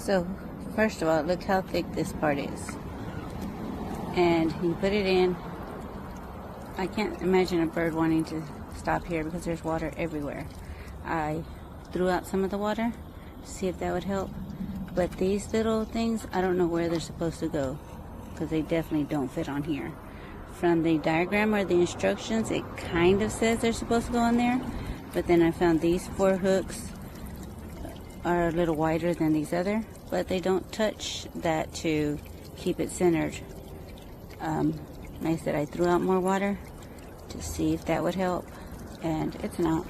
So first of all, look how thick this part is. And you put it in. I can't imagine a bird wanting to stop here because there's water everywhere. I threw out some of the water to see if that would help. But these little things, I don't know where they're supposed to go because they definitely don't fit on here. From the diagram or the instructions, it kind of says they're supposed to go on there. But then I found these 4 hooks are a little wider than these other, but they don't touch that to keep it centered. Like I said, I threw out more water to see if that would help, and it's not.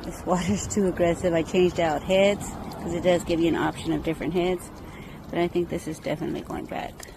This water's too aggressive. I changed out heads because it does give you an option of different heads, but I think this is definitely going back.